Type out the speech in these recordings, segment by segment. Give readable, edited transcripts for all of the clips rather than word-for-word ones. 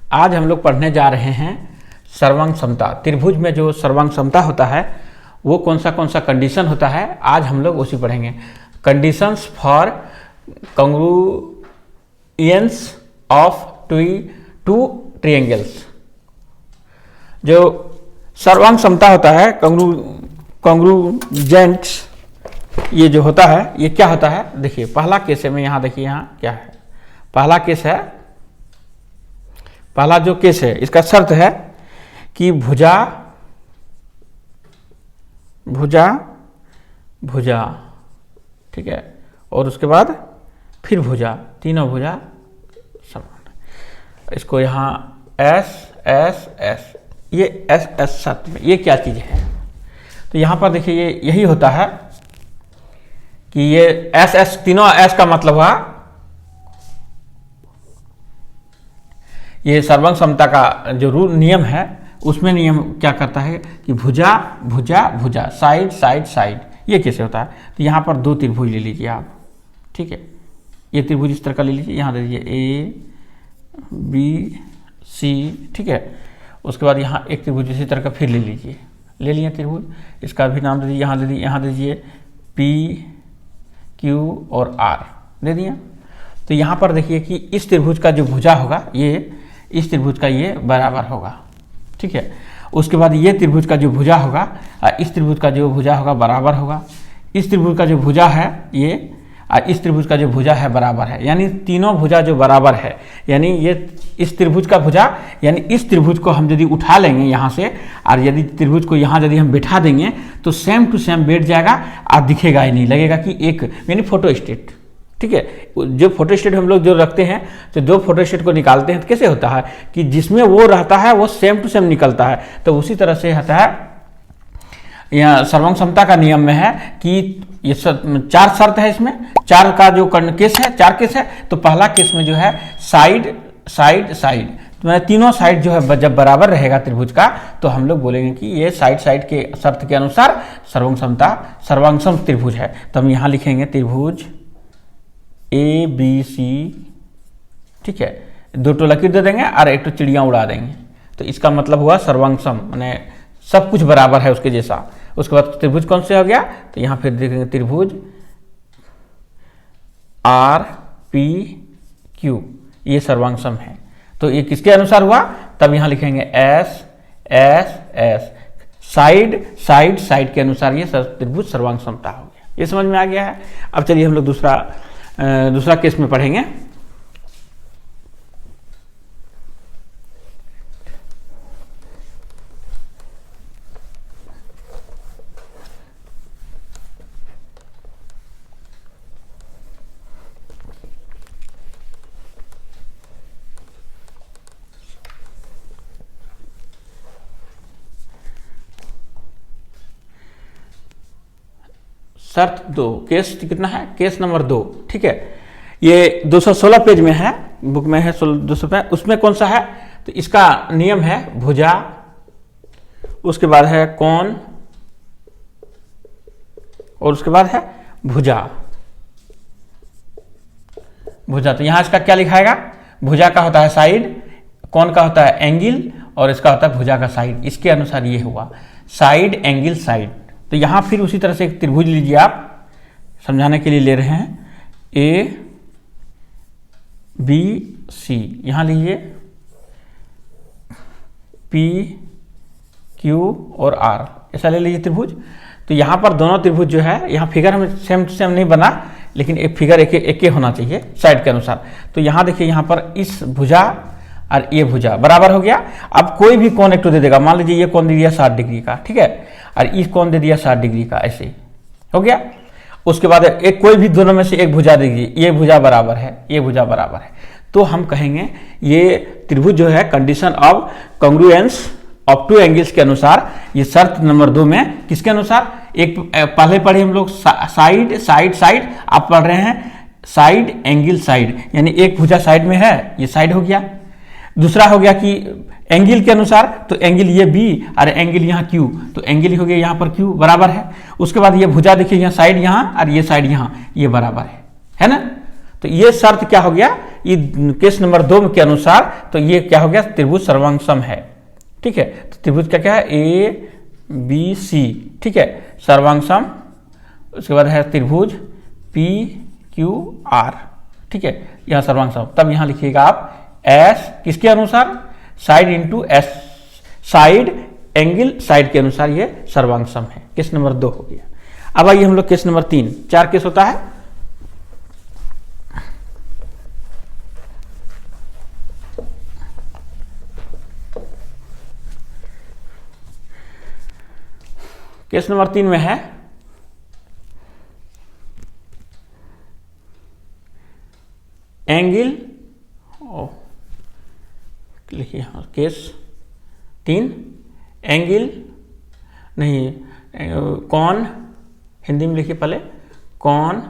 आज हम लोग पढ़ने जा रहे हैं सर्वांग समता। त्रिभुज में जो सर्वांग समता होता है वो कौन सा कंडीशन होता है, आज हम लोग उसी पढ़ेंगे। Conditions for congruence of two triangles. जो सर्वांग समता होता है, कॉन्ग्रुजेंट्स, ये जो होता है ये क्या होता है, देखिए पहला केस है। मैं यहाँ देखिए यहाँ क्या है, पहला केस है, पहला जो केस है इसका शर्त है कि भुजा भुजा भुजा, ठीक है, और उसके बाद फिर भुजा, तीनों भुजा समान। इसको यहाँ एस एस एस, ये एस एस शर्त में ये क्या चीज है, तो यहाँ पर देखिए ये यही होता है कि ये एस एस, तीनों एस का मतलब हुआ ये सर्वांग समता का जो रूल नियम है उसमें नियम क्या करता है कि भुजा भुजा भुजा, साइड साइड साइड, ये कैसे होता है। तो यहाँ पर दो त्रिभुज ले लीजिए आप, ठीक है, ये त्रिभुज इस तरह का ले लीजिए, यहाँ दे दीजिए ए बी सी, ठीक है। उसके बाद यहाँ एक त्रिभुज इसी तरह का फिर ले लीजिए, ले लिए त्रिभुज, इसका भी नाम दे दीजिए, यहाँ दे दीजिए, यहाँ दे दीजिए पी क्यू और आर दे दिया। तो यहाँ पर देखिए कि इस त्रिभुज का जो भुजा होगा ये इस त्रिभुज का ये बराबर होगा, ठीक है। उसके बाद ये त्रिभुज का जो भुजा होगा इस त्रिभुज का जो भुजा होगा बराबर होगा, इस त्रिभुज का जो भुजा है ये इस त्रिभुज का जो भुजा है बराबर है, यानी तीनों भुजा जो बराबर है, यानी ये इस त्रिभुज का भुजा, यानी इस त्रिभुज को हम यदि उठा लेंगे यहाँ से और यदि त्रिभुज को यहाँ यदि हम बैठा देंगे तो सेम टू सेम बैठ जाएगा और दिखेगा ही नहीं, लगेगा कि एक, यानी फोटो स्टेट, ठीक है। जो फोटो स्टेट हम लोग जो रखते हैं तो दो फोटो स्टेट को निकालते हैं तो कैसे होता है कि जिसमें वो रहता है वो सेम टू सेम निकलता है। तो उसी तरह से होता है यहाँ सर्वांग समता का नियम में है कि ये चार शर्त है, इसमें चार का जो केस है, चार केस है। तो पहला केस में जो है साइड साइड साइड, तो तीनों साइड जो है जब बराबर रहेगा त्रिभुज का तो हम लोग बोलेंगे कि ये साइड साइड के शर्त के अनुसार सर्वांग समता सर्वांग सम त्रिभुज है। तो हम यहाँ लिखेंगे त्रिभुज ए बी सी, ठीक है, दो टो लकीर दे देंगे और एक तो चिड़िया उड़ा देंगे, तो इसका मतलब हुआ सर्वांग सम, माने सब कुछ बराबर है उसके जैसा। उसके बाद त्रिभुज कौन से हो गया, तो यहाँ फिर देखेंगे त्रिभुज आर पी क्यू, ये सर्वांग सम है। तो ये किसके अनुसार हुआ, तब यहाँ लिखेंगे S S S, side side side के अनुसार ये त्रिभुज सर्वांग समता हो गया। ये समझ में आ गया है। अब चलिए हम लोग दूसरा केस में पढ़ेंगे। शर्त 2, केस कितना है, केस नंबर 2, ठीक है। ये 216 पेज में है, बुक में है 200 पे, उसमें कौन सा है, तो इसका नियम है भुजा, उसके बाद है कोण और उसके बाद है भुजा भुजा। तो यहां इसका क्या लिखाएगा, भुजा का होता है साइड, कोण का होता है एंगल और इसका होता है भुजा का साइड। इसके अनुसार ये हुआ साइड एंगल साइड। तो यहां फिर उसी तरह से एक त्रिभुज लीजिए, आप समझाने के लिए ले रहे हैं, ए बी सी, यहां लीजिए पी क्यू और आर, ऐसा ले लीजिए त्रिभुज। तो यहां पर दोनों त्रिभुज जो है, यहां फिगर हमें सेम टू सेम नहीं बना, लेकिन एक फिगर एक होना चाहिए साइड के अनुसार। तो यहां देखिए, यहां पर इस भुजा और ये भुजा बराबर हो गया। अब कोई भी कोण एक तो दे देगा, मान लीजिए ये कोण दे दिया 60 डिग्री का, ठीक है, और इस कोण दे दिया 60 डिग्री का, ऐसे हो गया। उसके बाद एक कोई भी दोनों में से एक भुजा दे दीजिए, ये भुजा बराबर है, ये भुजा बराबर है, तो हम कहेंगे ये त्रिभुज जो है condition of congruence of two angles के अनुसार, ये शर्त नंबर 2 में किसके अनुसार, एक पहले पढ़े हम लोग साइड साइड साइड, आप पढ़ रहे हैं साइड एंगल साइड, यानी एक भुजा साइड में है, ये साइड हो गया। दूसरा हो गया कि एंगल के अनुसार, तो एंगल ये बी और एंगल यहाँ क्यू, तो एंगल हो गया यहाँ पर क्यू बराबर है। उसके बाद ये भुजा देखिए यहाँ साइड यहाँ और ये साइड यहाँ, ये बराबर है ना। तो ये शर्त क्या हो गया, ये केस नंबर 2 के अनुसार तो ये क्या हो गया, त्रिभुज सर्वांग सम है। ठीक है, तो त्रिभुज क्या क्या है, ए बी सी, ठीक है, सर्वांग सम। उसके बाद है त्रिभुज पी क्यू आर, ठीक है, यह सर्वांग सम। तब यहां लिखिएगा आप एस किसके अनुसार, side into S, side angle side के अनुसार ये सर्वांग सम है। केस नंबर 2 हो गया। अब आइए हम लोग केस नंबर 3, 4 केस होता है। केस नंबर 3 में है एंगल, लिखिए केस 3, एंगल नहीं, कौन, हिंदी में लिखिए पहले, कौन,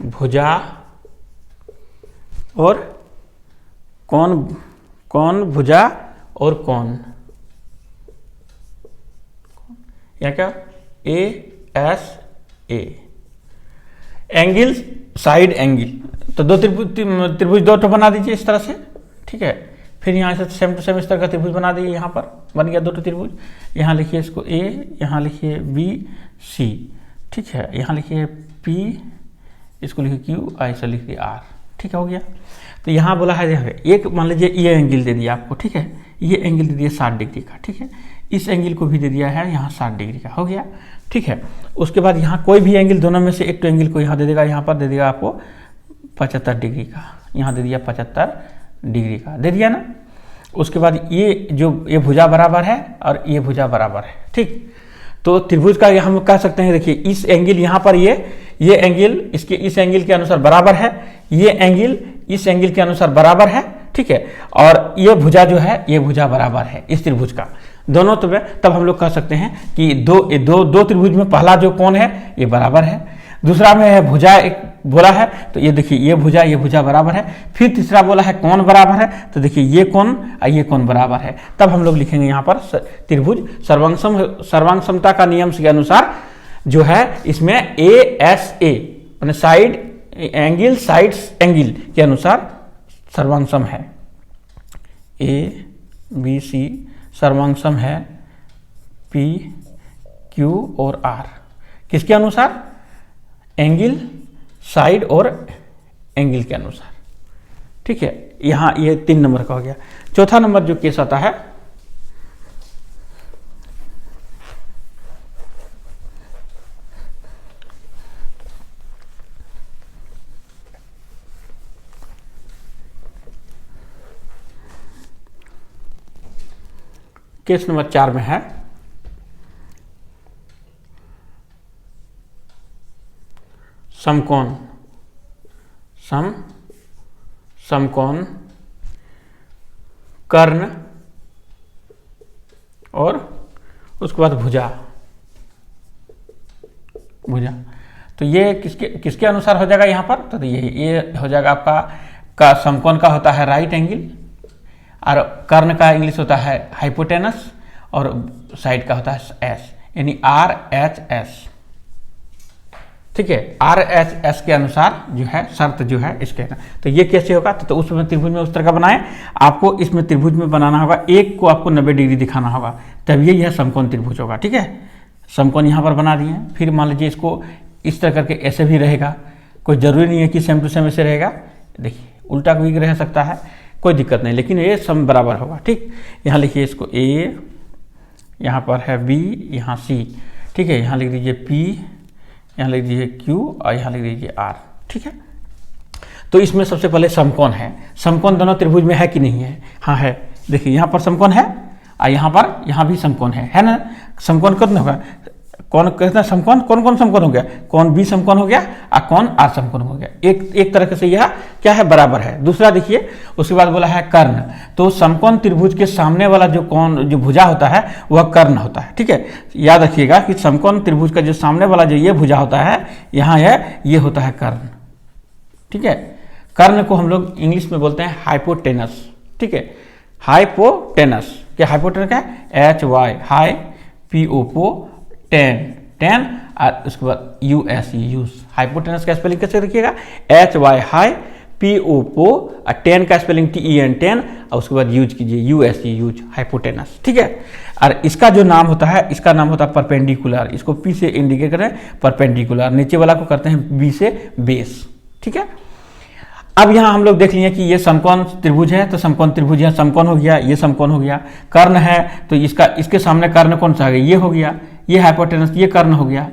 भुजा और कौन भुजा और कौन, या क्या, A S A, angle side angle. तो दो त्रिभुज दो तो बना दीजिए इस तरह से, ठीक है। फिर यहाँ से सेम टू सेम इस तरह का त्रिभुज बना दीजिए, यहाँ पर बन गया 2 त्रिभुज। यहाँ लिखिए इसको ए, यहाँ लिखिए बी सी, ठीक है, यहाँ लिखिए पी, इसको लिखिए क्यू, ऐसा लिखिए आर, ठीक है, हो गया। तो यहाँ बोला है एक मान लीजिए ये एंगल दे दिया आपको, ठीक है, ये एंगल दे दिया 60 डिग्री का, ठीक है, इस एंगल को भी दे दिया है यहाँ 60 डिग्री का, हो गया, ठीक है। उसके बाद यहाँ कोई भी एंगल, दोनों में से एक तो एंगल को यहाँ दे देगा, यहाँ पर दे देगा आपको 75 डिग्री का, यहाँ दे दिया 75 डिग्री का, दे दिया ना। उसके बाद ये भुजा बराबर है और ये भुजा बराबर है, ठीक। तो त्रिभुज का हम कह सकते हैं, देखिए इस एंगल यहाँ पर ये एंगल इसके इस एंगल के अनुसार बराबर है, ये एंगल इस एंगल के अनुसार बराबर है, ठीक है, और ये भुजा जो है ये भुजा बराबर है इस त्रिभुज का, दोनों। तो तब हम लोग कह सकते हैं कि दो त्रिभुज में पहला जो कोण है ये बराबर है, दूसरा में है भुजा एक बोला है, तो ये देखिए ये भुजा बराबर है। फिर तीसरा बोला है कोण बराबर है, तो देखिए ये कोण बराबर है। तब हम लोग लिखेंगे यहाँ पर त्रिभुज सर्वांग समता का नियम के अनुसार जो है इसमें ए एस ए माने साइड एंगल साइड एंगल के अनुसार सर्वांग सम है। ए बी सी सर्वांग सम है पी क्यू और आर, किसके अनुसार, एंगल साइड और एंगल के अनुसार, ठीक है। यहां ये 3 नंबर का हो गया। चौथा नंबर जो केस आता है, केस नंबर 4 में है समकोण, समकोण, कर्ण और उसके बाद भुजा। तो ये किसके अनुसार हो जाएगा यहाँ पर, तो ये हो जाएगा आपका का समकोण का होता है राइट एंगल, और कर्ण का इंग्लिश होता है हाइपोटेनस, और साइड का होता है एस, यानी आर एच एस, ठीक है। आर एच एस के अनुसार जो है शर्त जो है इसके, तो ये कैसे होगा, तो उसमें त्रिभुज में उस तरह का बनाए, आपको इसमें त्रिभुज में बनाना होगा, एक को आपको 90 डिग्री दिखाना होगा, तब ये समकोण त्रिभुज होगा, ठीक है। समकोण यहाँ पर बना दिए, फिर मान लीजिए इसको इस तरह करके ऐसे भी रहेगा, कोई जरूरी नहीं है कि सेम टू सेम ऐसे रहेगा, देखिए उल्टा भी रह सकता है, कोई दिक्कत नहीं, लेकिन ये सम बराबर होगा, ठीक। यहाँ लिखिए इसको ए, यहाँ पर है बी, यहाँ सी, ठीक है, यहाँ लिख दीजिए पी, यहाँ लिख दीजिए क्यू और यहाँ लिख दीजिए आर, ठीक है। तो इसमें सबसे पहले समकोण है, समकोण दोनों त्रिभुज में है कि नहीं है, हाँ है, देखिए यहाँ पर समकोण है और यहाँ भी समकोण है ना। समकोण कितना होगा, कौन कहते हैं समकोण, कौन समकोण हो गया, कौन बी समकोण हो गया और कौन आर समकोण हो गया, एक तरह से यह क्या है, बराबर है। दूसरा देखिए, उसके बाद बोला है कर्ण, तो समकोण त्रिभुज के सामने वाला जो कोण जो भुजा होता है वह कर्ण होता है, ठीक है। याद रखिएगा कि समकोण त्रिभुज का जो सामने वाला जो ये भुजा होता है यहाँ है, ये होता है कर्ण, ठीक है। कर्ण को हम लोग इंग्लिश में बोलते हैं हाइपोटेनस, ठीक है, हाइपोटेनस। क्या हाइपोटेनस क्या है, H Y hi, P O po ten और उसके बाद यूएस यूज हाइपोटेनस का स्पेलिंग कैसे रखिएगा, HY हाई, PO पो, और टेन का स्पेलिंग TEN टेन, और उसके बाद यूज कीजिए USE यूज, हाइपोटेनस। ठीक है। और इसका जो नाम होता है, इसका नाम होता है परपेंडिकुलर। इसको P से इंडिकेट करें, परपेंडिकुलर। नीचे वाला को करते हैं B से बेस। ठीक है। अब यहाँ हम लोग देख लिए कि ये समकोण त्रिभुज है, तो समकोण त्रिभुज है, समकोण हो गया, ये समकोण हो गया। कर्ण है तो इसके सामने कर्ण कौन सा आ गया, ये हो गया, ये हाइपोटेनस, ये कर्ण हो गया,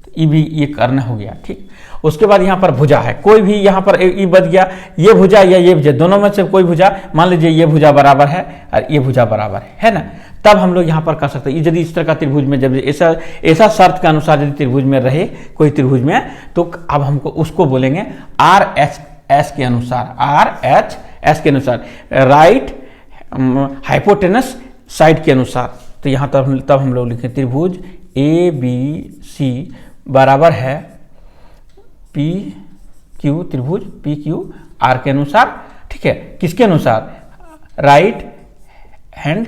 तो ये भी ये कर्ण हो गया। ठीक। उसके बाद यहाँ पर भुजा है, कोई भी यहाँ पर ये बच गया, ये भुजा या ये भुजा, दोनों में से कोई भुजा, मान लीजिए ये भुजा बराबर है और ये भुजा बराबर है ना, तब हम लोग यहाँ पर कर सकते हैं। यदि इस तरह का त्रिभुज में जब ऐसा शर्त के अनुसार यदि त्रिभुज में रहे कोई त्रिभुज में, तो अब हमको उसको बोलेंगे RHS के अनुसार, RHS के अनुसार, राइट हाइपोटेनस साइड के अनुसार। तो यहाँ तब हम लोग लिखें त्रिभुज ABC बराबर है PQ, त्रिभुज PQR के अनुसार। ठीक है। किसके अनुसार, राइट हैंड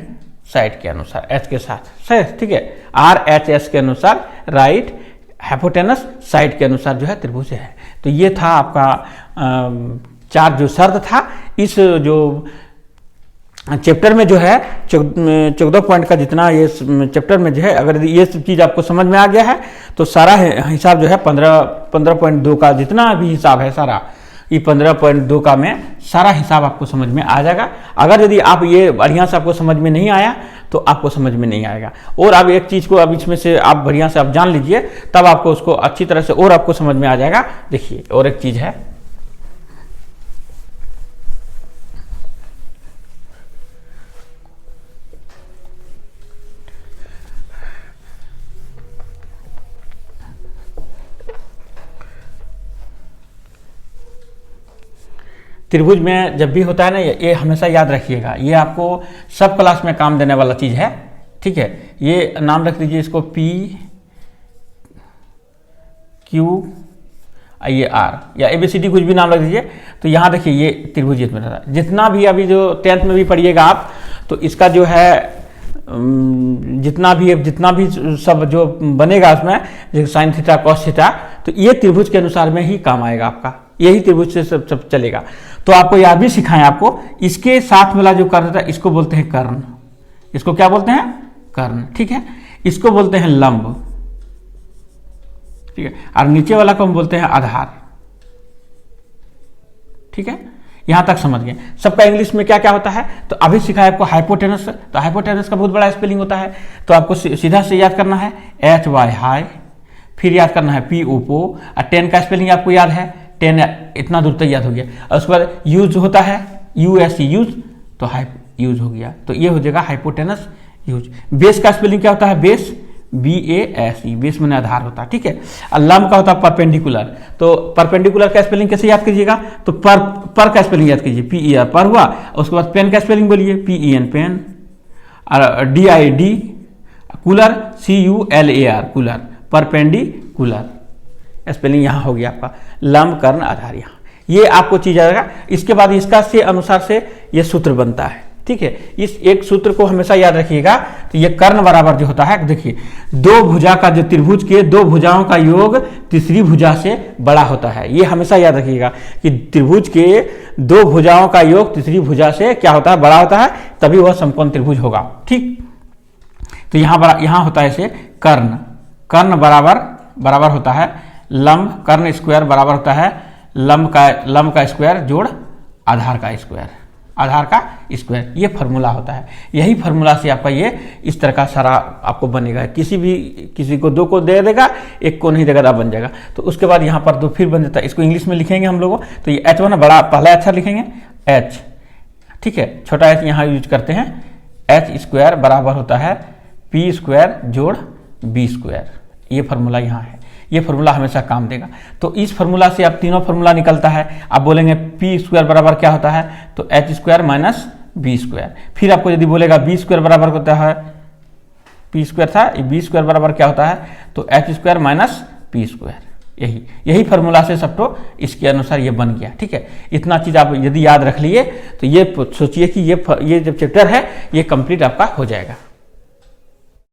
साइड के अनुसार, H के साथ, सही। ठीक है। RHS के अनुसार, राइट हाइपोटेनस साइड के अनुसार जो है त्रिभुज है। तो ये था आपका 4 जो शर्त था। इस जो चैप्टर में जो है 14 पॉइंट का जितना ये चैप्टर में जो है, अगर ये सब चीज़ आपको समझ में आ गया है तो सारा हिसाब जो है 15.2 का जितना भी हिसाब है सारा, ये 15.2 का में सारा हिसाब आपको समझ में आ जाएगा। अगर यदि आप ये बढ़िया से आपको समझ में नहीं आया तो आपको समझ में नहीं आएगा। और अब एक चीज़ को अब इसमें से आप बढ़िया से आप जान लीजिए, तब आपको उसको अच्छी तरह से और आपको समझ में आ जाएगा। देखिए और एक चीज़ है, त्रिभुज में जब भी होता है ना, ये हमेशा याद रखिएगा, ये आपको सब क्लास में काम देने वाला चीज़ है। ठीक है। ये नाम रख दीजिए इसको P Q ये R या ABCD कुछ भी नाम रख दीजिए। तो यहाँ देखिए ये त्रिभुज जितना भी अभी जो 10th में भी पढ़िएगा आप, तो इसका जो है जितना भी सब जो बनेगा उसमें, जैसे साइन थीटा कॉस थीटा, तो ये त्रिभुज के अनुसार में ही काम आएगा आपका, यही त्रिभुज से सब चलेगा। तो आपको याद भी सिखाएं, आपको इसके साथ वाला जो कर्ण था इसको बोलते हैं कर्ण। इसको क्या बोलते हैं, कर्ण। ठीक है। इसको बोलते हैं लंब। ठीक है। और नीचे वाला को हम बोलते हैं आधार। ठीक है। यहां तक समझ गए। सबका इंग्लिश में क्या क्या होता है, तो अभी सिखाया आपको हाइपोटेनस। तो हाइपोटेनस का बहुत बड़ा स्पेलिंग होता है, तो आपको सीधा से याद करना है HY हाई, फिर याद करना है PO पो, और 10 का स्पेलिंग आपको याद है, 10 इतना दूर तक याद हो गया। और उसके बाद यूज होता है USE यूज, तो यूज हो गया, तो ये हो जाएगा हाइपोटेनस यूज। बेस का स्पेलिंग क्या होता है, बेस BASE, बेस में आधार होता है। ठीक है। और लंब का होता है परपेंडिकुलर। तो परपेंडिकुलर का स्पेलिंग कैसे याद कीजिएगा, तो पर का स्पेलिंग याद कीजिए, PER पर हुआ। उसके बाद पेन का स्पेलिंग बोलिए, PEN पेन, और DID cooler, CULAR cooler, perpendicular spelling यहाँ हो गया आपका, लंब कर्ण आधार। यहाँ ये आपको चीज आएगा। इसके बाद इसका से अनुसार से ये सूत्र बनता है। ठीक है। इस एक सूत्र को हमेशा याद रखिएगा। तो ये कर्ण बराबर जो होता है, देखिए दो भुजा का जो त्रिभुज के दो भुजाओं का योग तीसरी भुजा से बड़ा होता है। ये हमेशा याद रखिएगा कि त्रिभुज के दो भुजाओं का योग तीसरी भुजा से क्या होता है, बड़ा होता है, तभी वह समकोण त्रिभुज होगा। ठीक। तो यहाँ होता है इसे कर्ण। कर्ण बराबर होता है लंब, कर्ण स्क्वायर बराबर होता है लंब का स्क्वायर जोड़ आधार का स्क्वायर, आधार का स्क्वायर। ये फार्मूला होता है। यही फार्मूला से आपका ये इस तरह का सारा आपको बनेगा। किसी को 2 को दे देगा, 1 को नहीं देगा, तब बन जाएगा। तो उसके बाद यहाँ पर 2 फिर बन जाता है। इसको इंग्लिश में लिखेंगे हम लोगों, तो ये H1 बड़ा पहला अक्षर लिखेंगे H। ठीक है। छोटा h यहाँ यूज करते हैं। H स्क्वायर बराबर होता है P स्क्वायर जोड़ B स्क्वायर। ये फार्मूला यहाँ है। ये फार्मूला हमेशा काम देगा। तो इस फार्मूला से आप तीनों फार्मूला निकलता है। आप बोलेंगे P स्क्वायर बराबर क्या होता है, तो H square minus B square. फिर आपको यदि बोलेगा B स्क्वायर बराबर होता है, P स्क्वायर था, B स्क्वायर बराबर क्या होता है, तो H square minus P square. यही फार्मूला से सब तो इसके अनुसार ये बन गया। ठीक है। इतना चीज आप यदि याद रख लिए तो ये सोचिए कि ये जब चैप्टर है ये कंप्लीट आपका हो जाएगा।